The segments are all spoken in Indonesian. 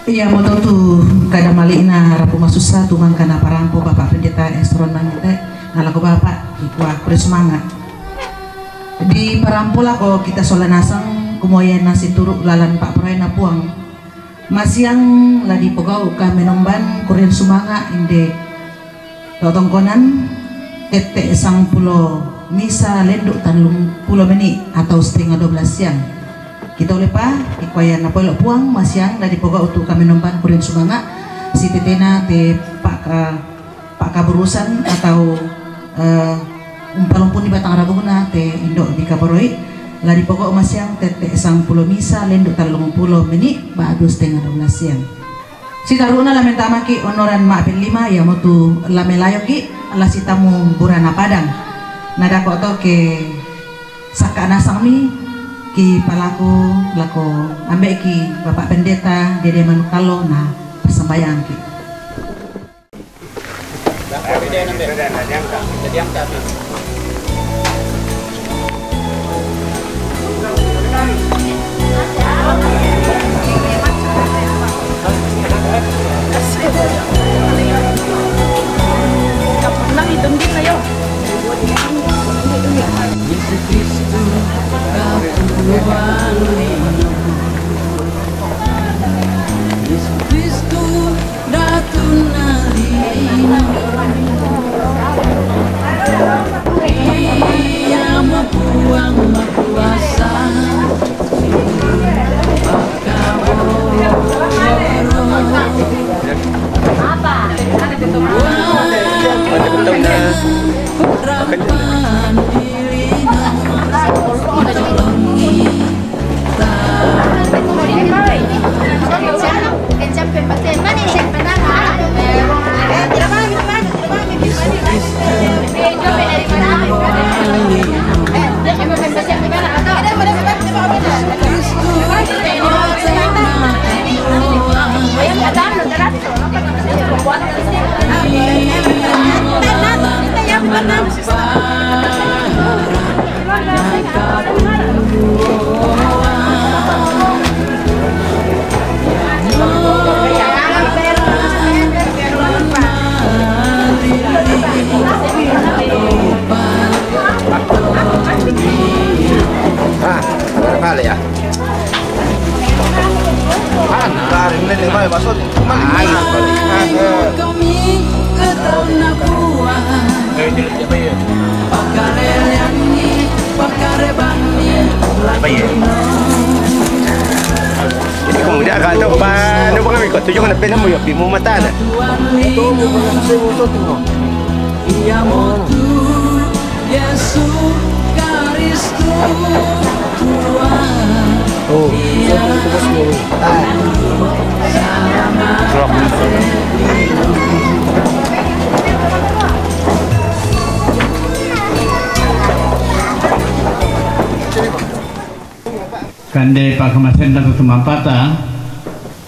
Iya mau tu kada malina rapu masusa tumang kana parampo Bapak Pendeta Esron mangite ngalaku Bapak ikwa semangat di parampo lah ko kita solanasang kumoyen nasi turuk lalan Pak Proena puang masiang ladi pogau ka menomban kurian sumanga inde totongkonan tete sang pulo misa lenduk tanlung pulo menit atau setengah 12 siang kita oleh pa ikuayan na polo puang masyang dari poga utu kami nomban kurin sumanga si tetena te pak kaburusan atau umpalong di batang rabuna te indo di kabaroi lari poga masyang tete sang pulo misa lenduk talung pulo menit badu setengah 12 siang si taruna lamenta maki onoran ma apel 5 ya motu lamelayo ki ala si tamu burana padang nada ko to ke sakana sangmi ki palaku lako ambek ki Bapak Pendeta Dede Manukalo na persembahyang ki Jadi kemudian akan tahu pan, apa kami kau tujuh kan pernah mau yapi mau mata na. Ia mutu Yesus Kristus Kande pakamasen atau tumampata,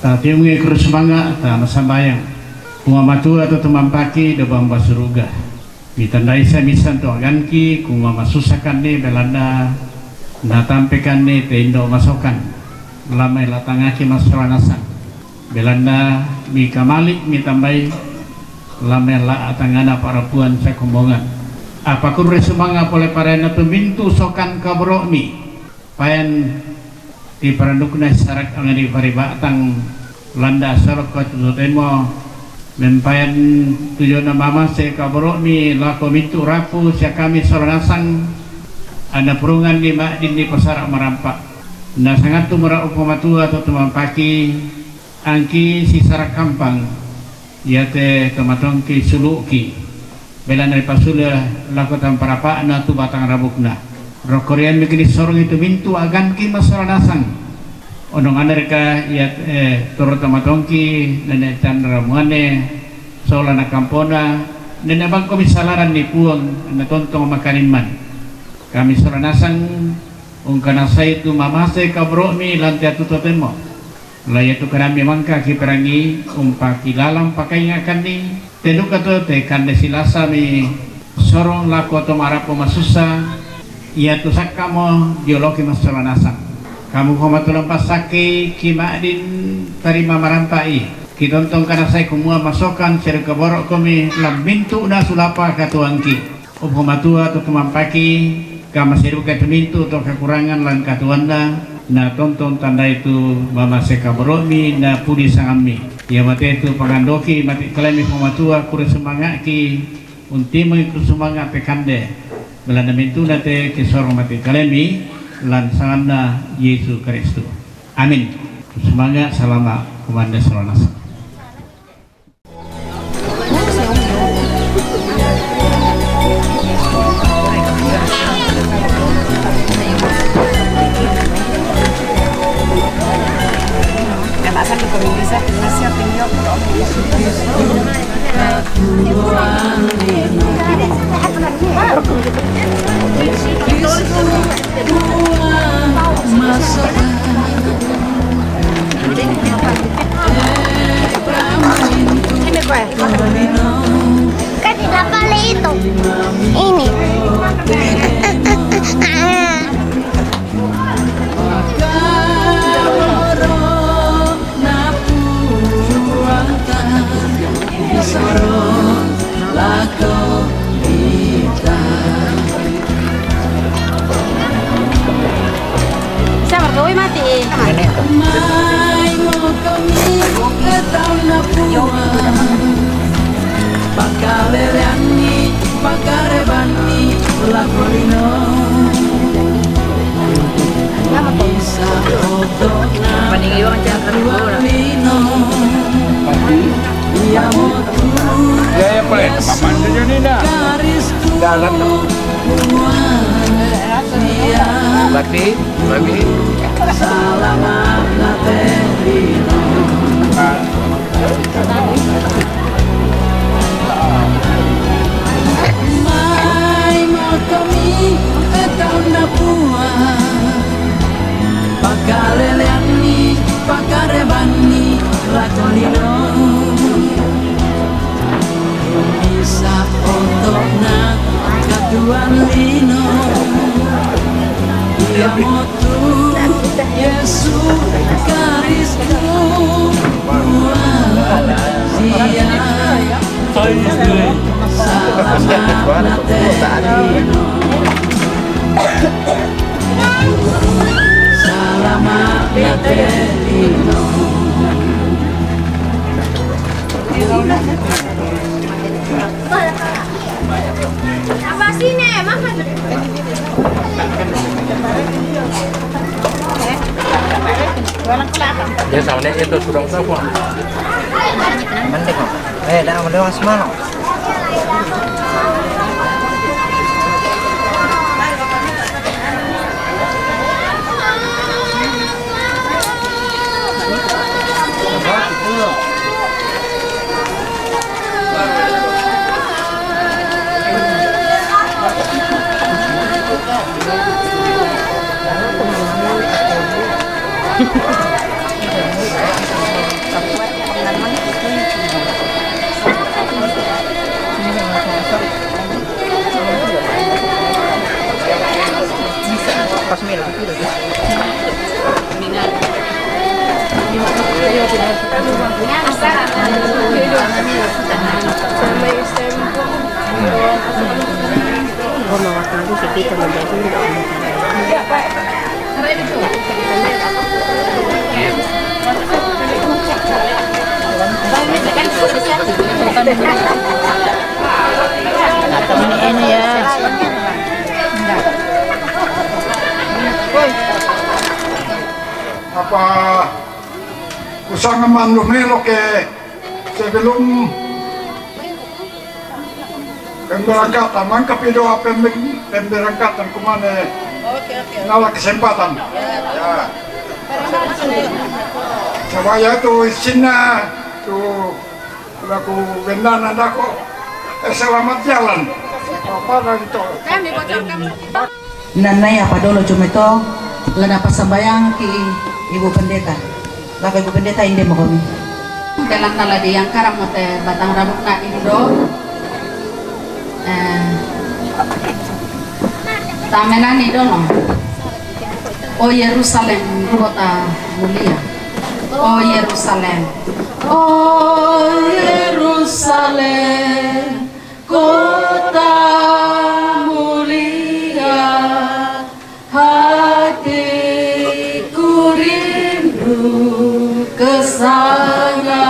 tapi mengi kurus semangat, tak masambayang. Kunga matu atau tumampaki dobang basuruga. Mitandai saya misan tu aganki, kunga masusakan ni belanda, natampekan ni teindo masokan. Lamai latangaki masranasan. Belanda mi kamalik mi tambai, lamai la atangana para puan saya kumbongan. Apa kurus semangat oleh para natu mintu sokan kabrok mi, payan di perandukna sarak angani paribatang landa sarok ka tutemo mempayan tujuan mama se kaboro ni lako mitu rapu sia kami soranasang ada perungan di makdin di pasar marampak na sangat tumura upamatua atau tumampaki angki si sarak kampang yate tomatongki suluki belan dari pasula lako tamparapa na tu batang rabukna Rokorian begini sorong itu mintu agan ki masaranasang onong Amerika ya turut tamatongki nene chandra muane solana kampona nene bang komisalaran ni puang na tontong makaniman kami soranasang ungkana itu mamase kabro mi lantai tu totemo laya tu karami mangka ki perangi umpaki lalang pakai ngakan ni tenduk atau te kande silasa mi sorong lako tomarapo masusa ia tu sakamo geologi masaranasang kamu komatulang pasaki kimadin tarima marampai kitontong kana saya kumua masokan seri keborok kami lam mintu na sulapa katuangki upomatua tu tumampaki kama seru katumintu atau kekurangan lan katuanda na tonton tanda itu mama sekaboromi na pudi sangami ya mate itu pangandoki mati kalemi upomatua kure semangat ki unti mengiku semangat pekande belanda mintu nate kisorong mati kalemi lansana Yesus Kristus. Amin. Semangat salama komanda Soronas. Kan tidak lino bisa otona dua lino ia motu garis Bati, salamat na terino may motomi etaw na buwan pagkaleleani pagkarebani ratolino bisa untuk na katuan lino ia motu Yesus Kristus sia salamat na terino salamat na terino Apa sih nih, makan? dia sama dia itu sudah tahu. Mending kok. Dah mending semangat. Ini ya. Apa usaha manumelo ke sebelum pemberangkatan mangka pido pemberangkatan kumane nala kesempatan ya saya tu isina tu laku bendana dako selamat jalan apa itu Nanay apa dolo cumeto lana pasambayang ki ibu pendeta laka ibu pendeta inde mo kami dalam nala di yang karamote batang rambut na indo tamenan ido no o Yerusalem kota mulia o Yerusalem kota mulia hatiku rindu kesana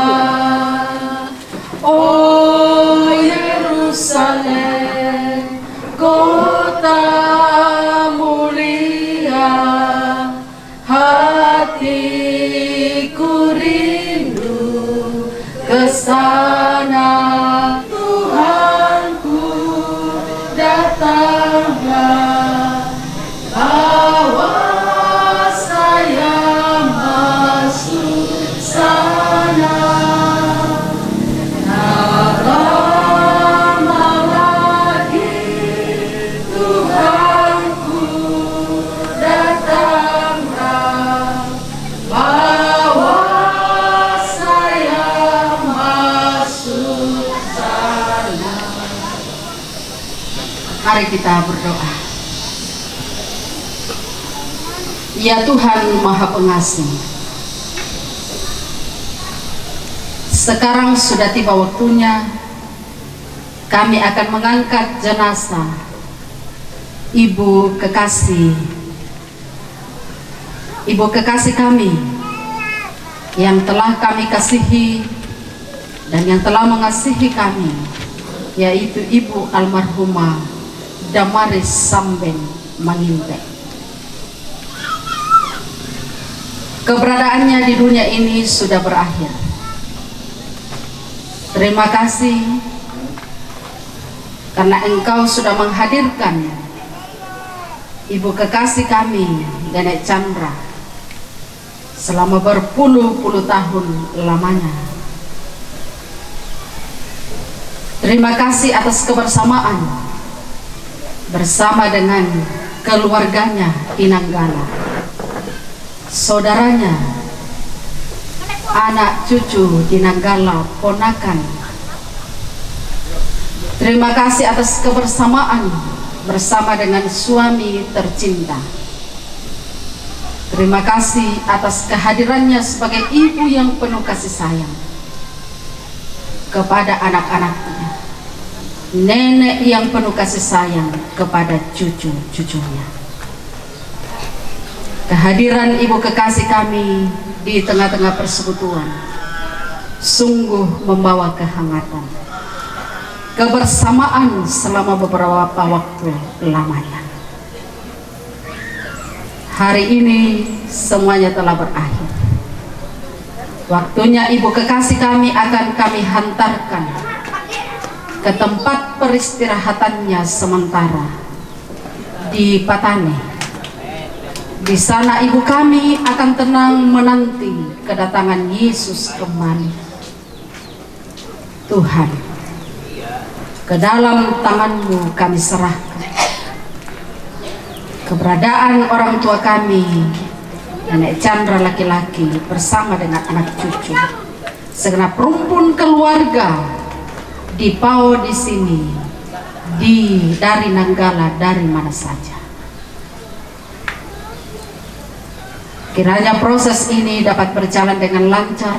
oh Yerusalem kota mulia hatiku rindu kesana Tuhanku datanglah bawa saya masuk sana tak lama lagi Tuhanku datanglah bawa saya masuk sana. Mari kita berdoa. Ya Tuhan Maha Pengasih, sekarang sudah tiba waktunya kami akan mengangkat jenazah Ibu kekasih kami yang telah kami kasihi dan yang telah mengasihi kami, yaitu Ibu almarhumah Damaris Samben Manginte. Keberadaannya di dunia ini sudah berakhir. Terima kasih karena Engkau sudah menghadirkan Ibu kekasih kami, Nenek Chandra, selama berpuluh-puluh tahun lamanya. Terima kasih atas kebersamaan bersama dengan keluarganya di Nanggala, saudaranya, anak cucu di Nanggala, ponakan. Terima kasih atas kebersamaan bersama dengan suami tercinta. Terima kasih atas kehadirannya sebagai ibu yang penuh kasih sayang kepada anak-anaknya, nenek yang penuh kasih sayang kepada cucu-cucunya. Kehadiran ibu kekasih kami di tengah-tengah persekutuan sungguh membawa kehangatan, kebersamaan selama beberapa waktu lamanya. Hari ini semuanya telah berakhir. Waktunya ibu kekasih kami akan kami hantarkan ke tempat peristirahatannya sementara di Patane. Di sana ibu kami akan tenang menanti kedatangan Yesus kembali. Tuhan, ke dalam tangan-Mu kami serahkan keberadaan orang tua kami, Nenek Chandra laki-laki bersama dengan anak cucu, segenap rumpun keluarga di Pau di sini, dari Nanggala, dari mana saja. Kiranya proses ini dapat berjalan dengan lancar.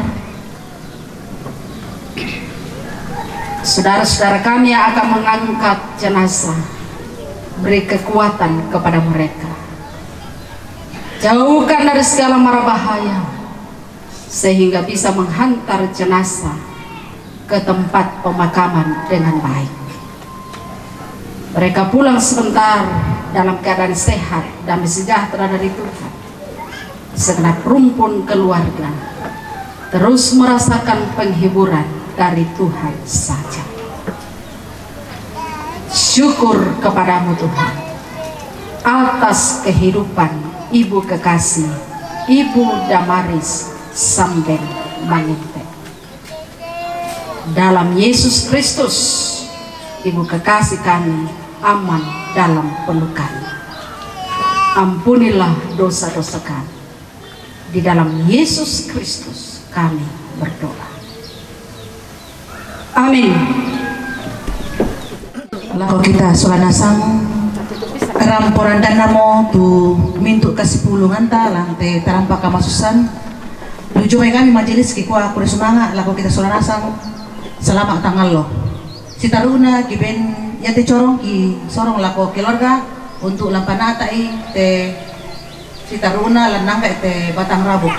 Saudara-saudara kami yang akan mengangkat jenazah, beri kekuatan kepada mereka. Jauhkan dari segala mara bahaya, sehingga bisa menghantar jenazah ke tempat pemakaman dengan baik. Mereka pulang sebentar dalam keadaan sehat dan sejahtera dari Tuhan. Segenap rumpun keluarga terus merasakan penghiburan dari Tuhan saja. Syukur kepadamu Tuhan atas kehidupan ibu kekasih, Ibu Damaris Samben Manginte. Dalam Yesus Kristus, ibu kekasih kami aman dalam pelukan. Ampunilah dosa-dosa kami. Di dalam Yesus Kristus kami berdoa. Amin. Lalu kita solanasang ramporan dan namo tu mintu kasipulungan ta lantai terampak kamasusan tujuh kami majelis kikwa kure semangat laku kita solanasang selamat tanggal lo si taruna kiben ya te corong ki sorong laku keluarga untuk lampanatai te si taruna lanang te batang rabu.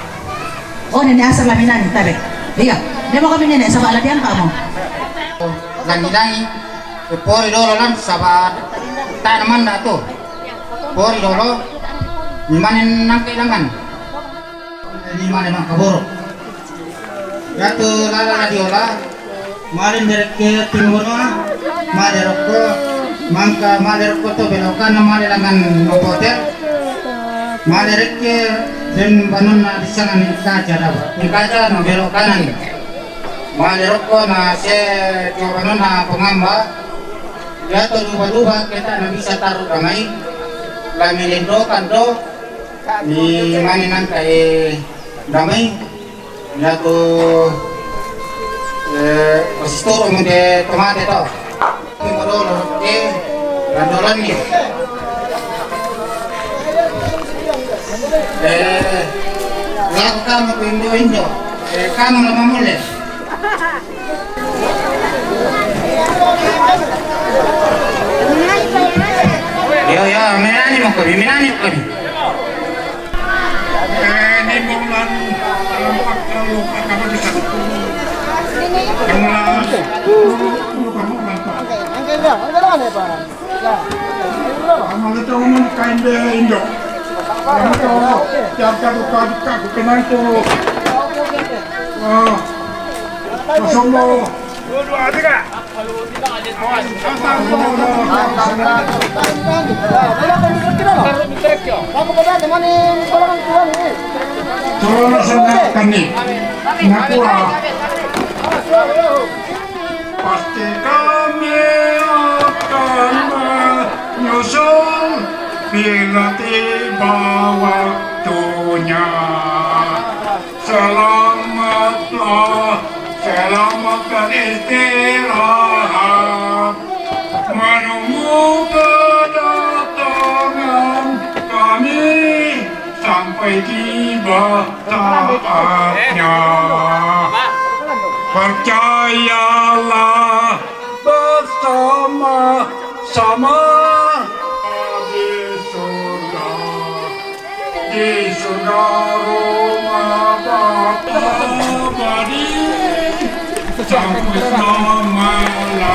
Oh nenek asal laminani tabe iya dia mau kami nenek sama latihan kamu Langi-langi pori dolo lan sabat tanaman dah tu pori dolo nimanen nang kailangan nimanen nang kabur yatu lala diola malin dereke timbono maleroko mangka maleroko to belokan malelangan nopoter malereke dan banun na disana ni kaca dapat ni kaca no belok kanan maleroko na se banun na pengamba ya to lupa kita na bisa taruh ramai kami lindo kanto ni maninan kay ramai ya to pastor mo de tomate to ngoro de randolan ni lagu kamu indo kamu lama mulai yo minani mo kami ni bulan tampak kalau kamu di sana kamu Sama itu umum kain deh Indo. Kamu tahu jaga duka kenal tuh. Sombong. Dua tiga. Tolong senangkan nih. Nakua. Pasti kami akan menyusul bila tiba waktunya. Selamatkan istirahat, menunggu kedatangan kami sampai tiba saatnya. Percayalah bersama-sama di surga rumah Bapa abadi sampai selama-lamanya.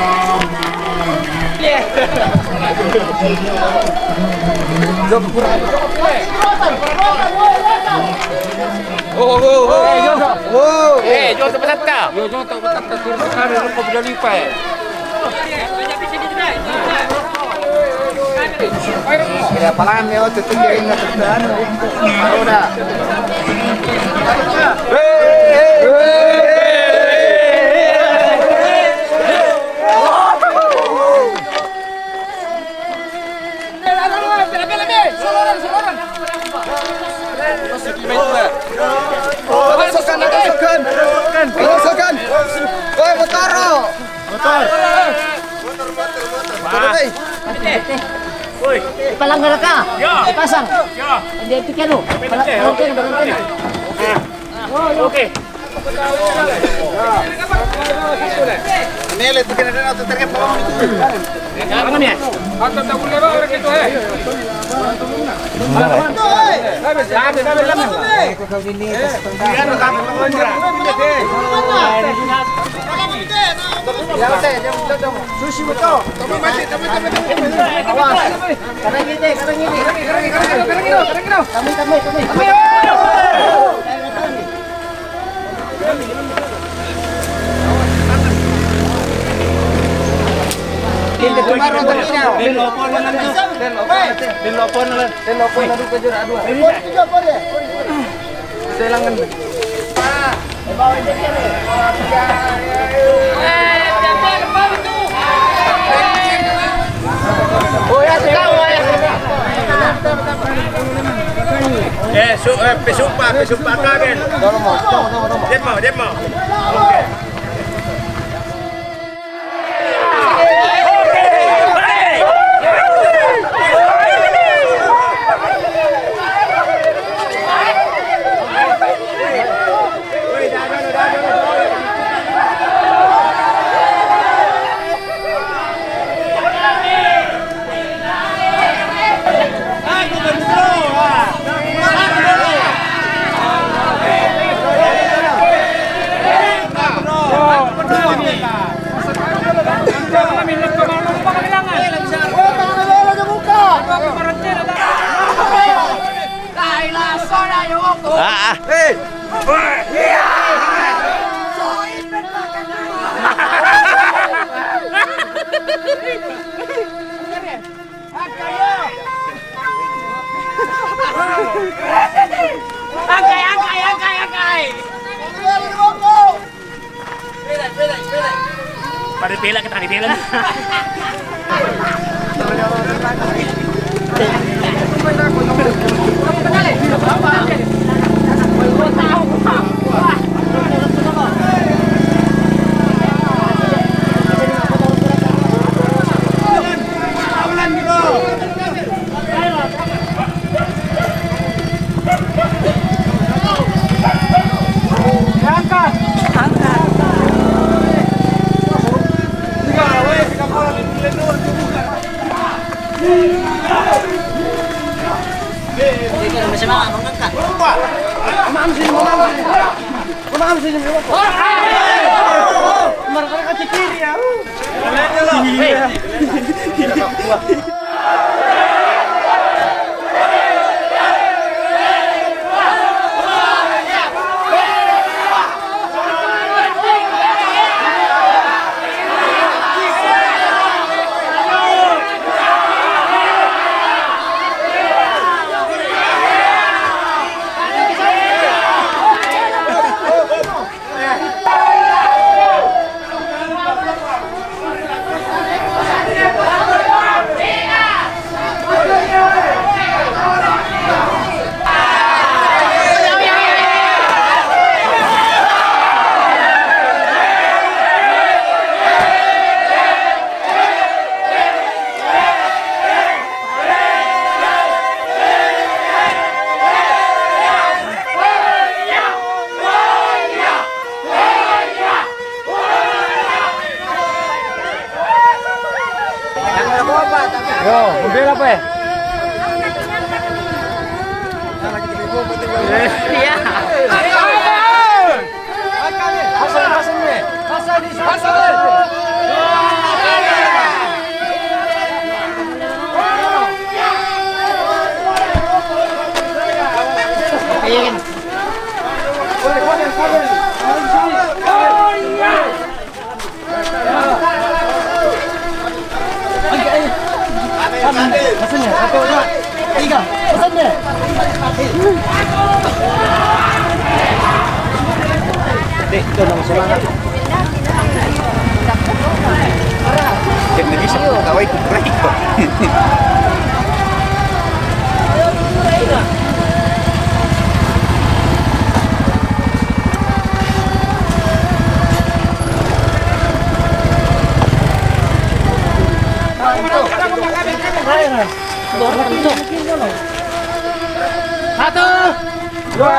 Jual tempat tak? Jual tempat tak turun sekali lupa benda lipat. Kira palang ni waktu tu kira ingat terdan. Tahu dah. Masukkan. Oi, motor. Oi, palang ka? Ya. Ipasang. Ya. Hindi pikan mo. Okey. Nele tu kena nak terkena palang itu. Jangan ya. Atau tak boleh bawa orang itu Sushi betul. Pesumpa kagen. Demo. Okey. Angkai. Pada pela kita di pela. apa ya? Iya. Pesannya satu, dua, tiga. Pesannya. Dek, itu nama semangat. Jadi bisa kawai kumpul kok. Satu, dua,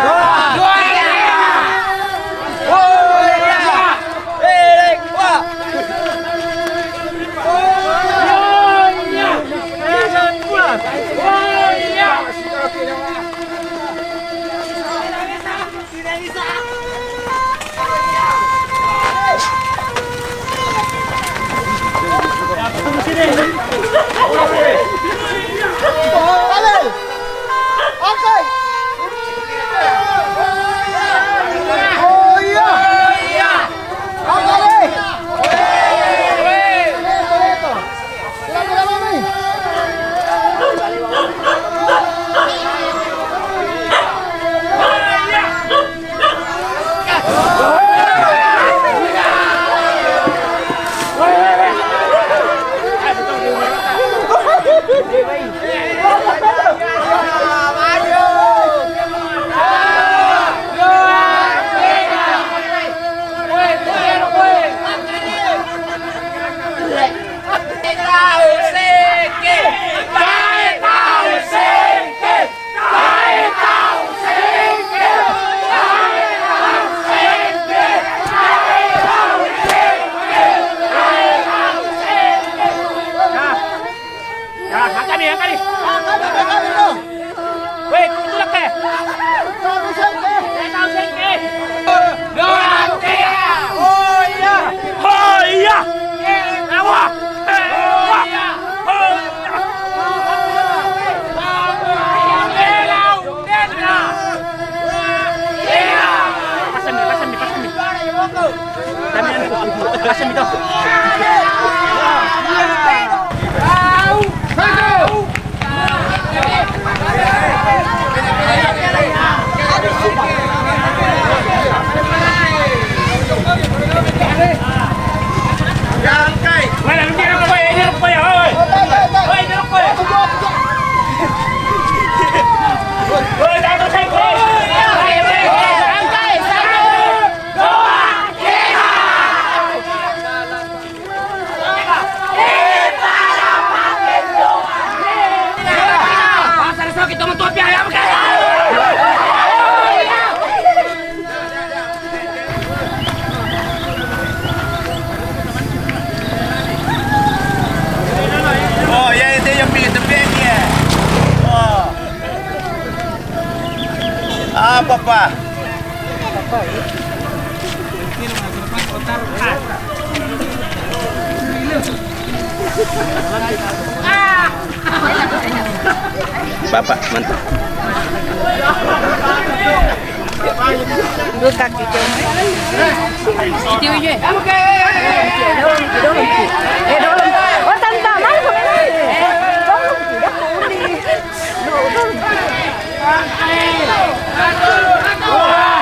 Apa, Pak? Bapak, mantap. Dua kaki Wah!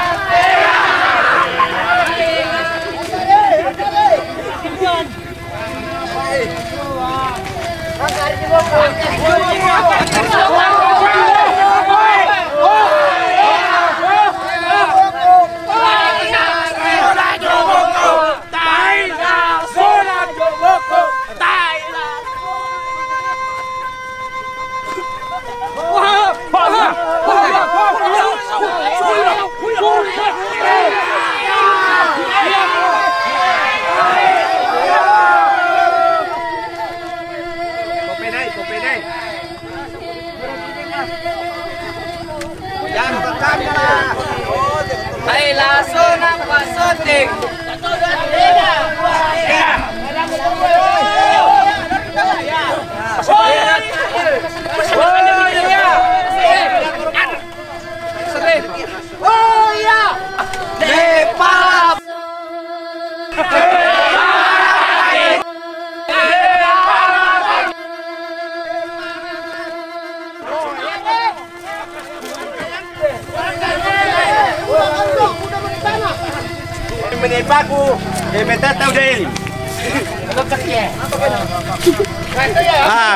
Menipaku, tahu deh.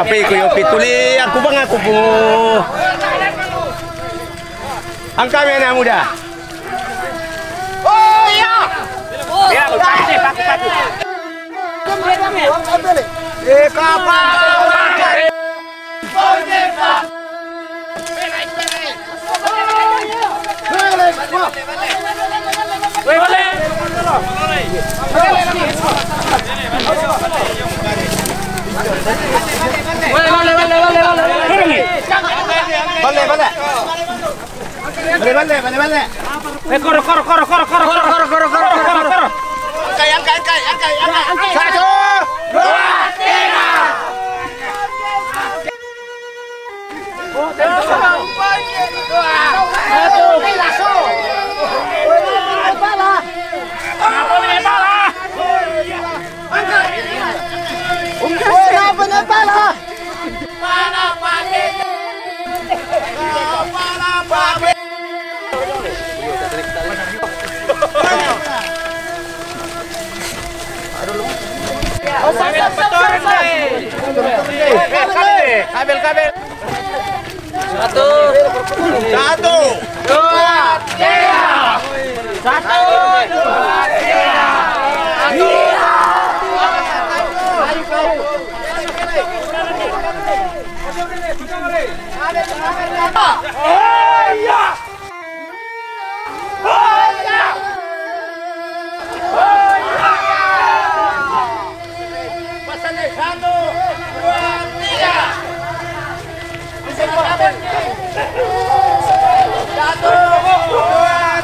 Piku yo pituli aku bang aku po. Ang kami na muda. Oh iya. Ya, pakai. Kapal. Bale. Koro. Angkai. 1, 2, kabel. 1, 2,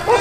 3.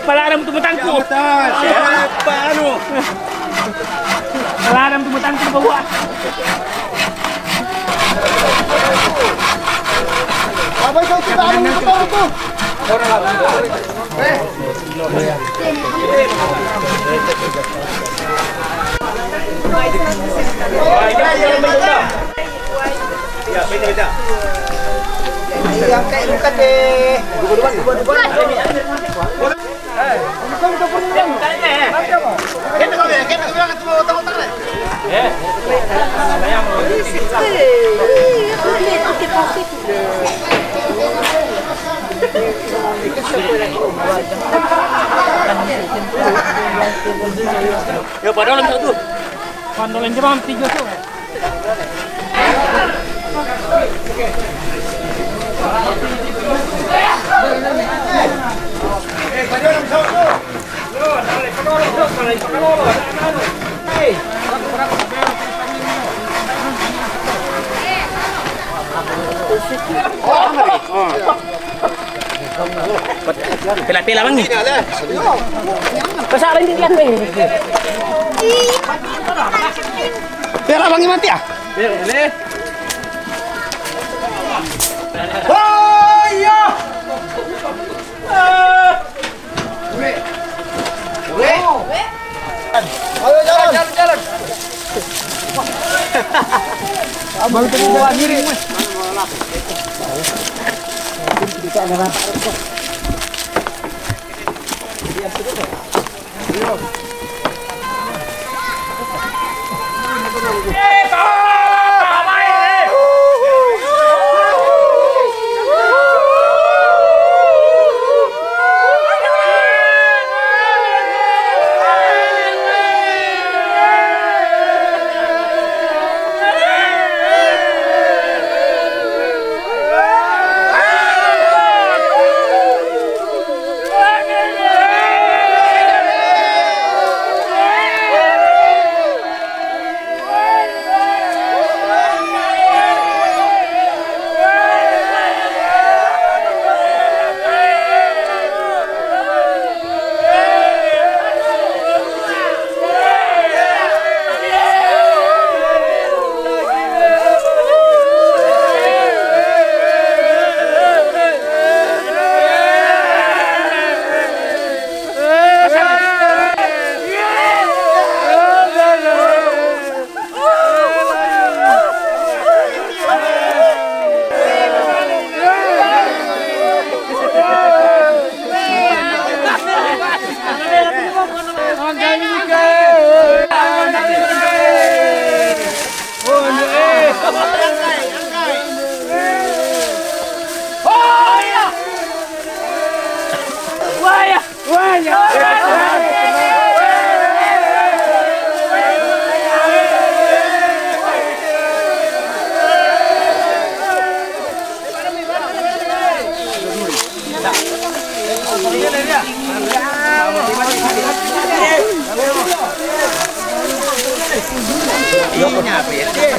Palaram tumutangku. Siapa anu? Palaram tumutangku bawa. Apa itu kita anu itu? Ya, beda. Yang kayak bukan deh. Ya padahal satu. Pandolan jam 3 tuh. Pila-pila bang nih. Pasaran din yan bang. Pila bang mati ah. Pila. Oh iya. Ayo jalan. Abang tadi jalan diri.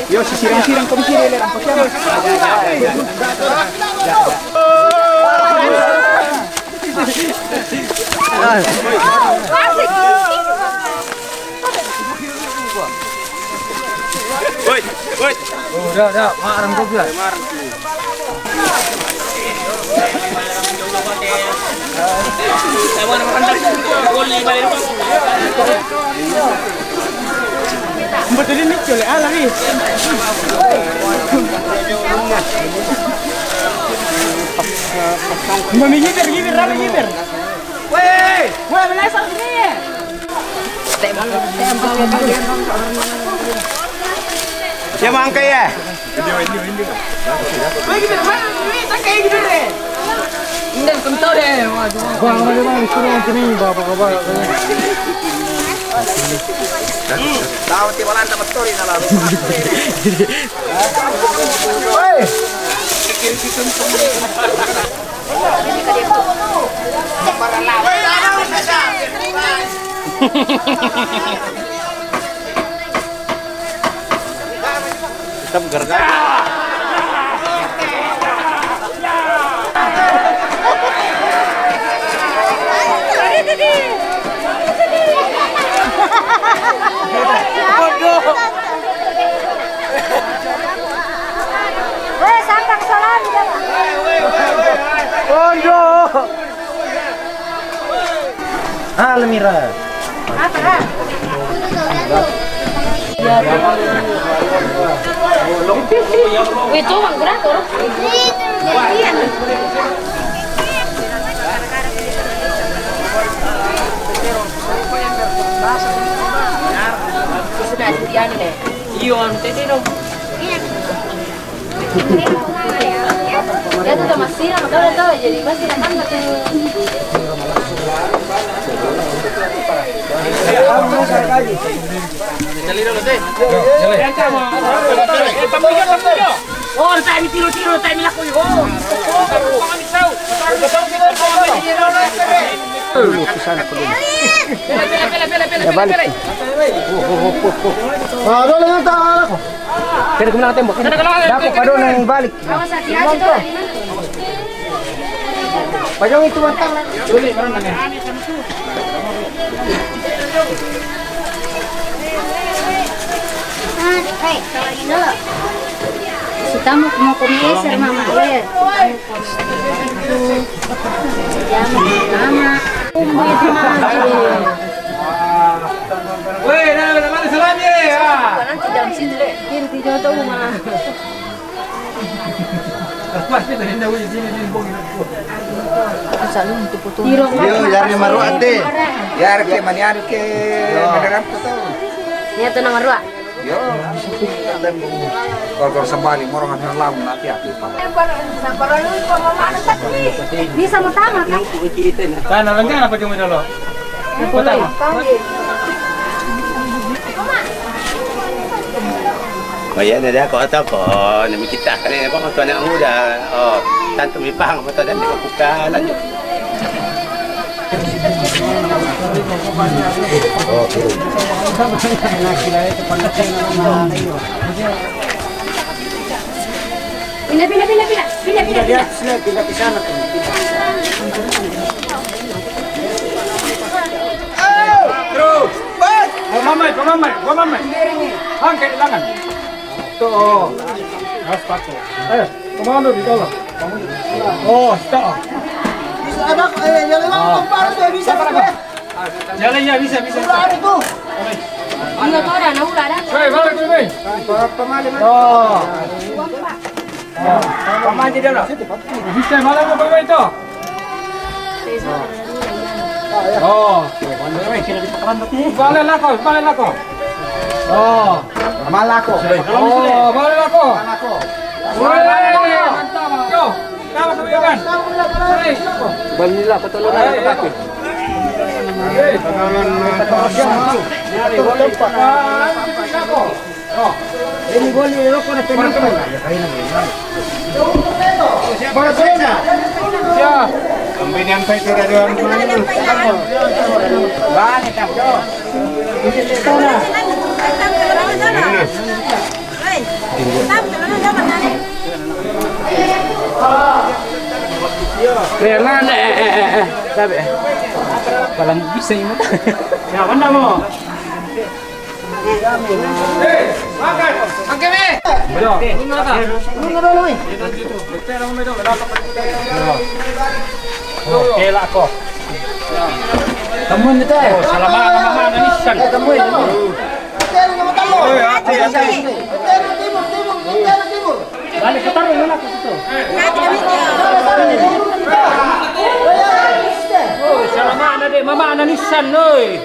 Yo, sirang-sirang kami sini lihat apa siapa. Woi, woi. Udah, marang tuh gua. Saya mau makan dak. Gol 5 itu. Betul ini cule alam ni. Mami gibir, rame gibir. Weh, belai sang sini. Siapa angkat ya? Weh gibir, tak kayak gibir deh. Ini kentau deh. Bang, suruh sini bapak. Tahu tiba lantai betul ini lalu. Kita bergerak. Weh, sangkang salam dia. Ondo. Almira. Apa? Itu bang gerak tuh. Sudah dian deh. Ion, tadi dong. Ya tuh masih lama udah tahu jadi masih datang betul. Oh, saya mi tiro, saya mi laku. Oh, Kena kemana tembok? Dapat kado nang balik. Awas hati-hati tuh. Pajang itu mantap. Boleh mana nang. Hei, ini loh. Kita mau komentar mama ya. Ya mama. Weh, mana salam ya? Nanti dalam sini deh. Kiri jauh tuh mana? Pasti tadi ndak boleh sini bong. Asal untuk putus. Yo, jari maru ante. Yar ke maniar ke beneran tuh. Ini tuh nomor 2. Yo, dan kalau sembali morongan yang lamu nanti api pak. Bisa mau tamat kan? Kan lanjang apa cuma dulu? Pertama. Bayar dia kau atau kau, nama kita kan ini apa tuan yang muda. Oh, tantu mipang apa tuan yang buka lanjut. Pindah. Ke sana. Terus. Gua mamai. Angkat tangan. Tuh. Harus pakai. Komando di dalam. Oh, stop. Ada jalan kompar tuh bisa pakai. Jalan ya bisa. Ada tuh. Iya tuh ada, nau ada. Hei, balik dulu. Oh. Paman di dalam. Bisa malam apa itu? Oh. Balik lako. Oh. Malako. Oh, balik lako. Mantap. Yo, kamu tunjukkan. Balilah pertolongan kaki. Ini boleh rokok na teman-teman. Siap. Sampai nyampe itu dari orang tua. Bani tak. Mana sabi. Walang bisa ini. Ya, mana mo? Makan. Oke, me. Belum. Ini dulu nih. Oke lah kok. Temuin kita. Salamat mama nanisan. Temuin. Kita mau tahu. Balik ke taruh mana ke situ? Oh, salah mana dek? Mama anak Nissan, oi.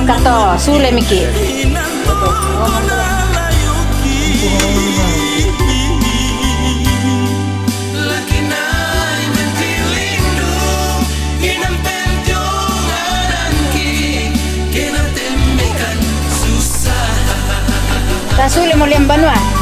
Kato, sule miki. Ta sule mo liang banua.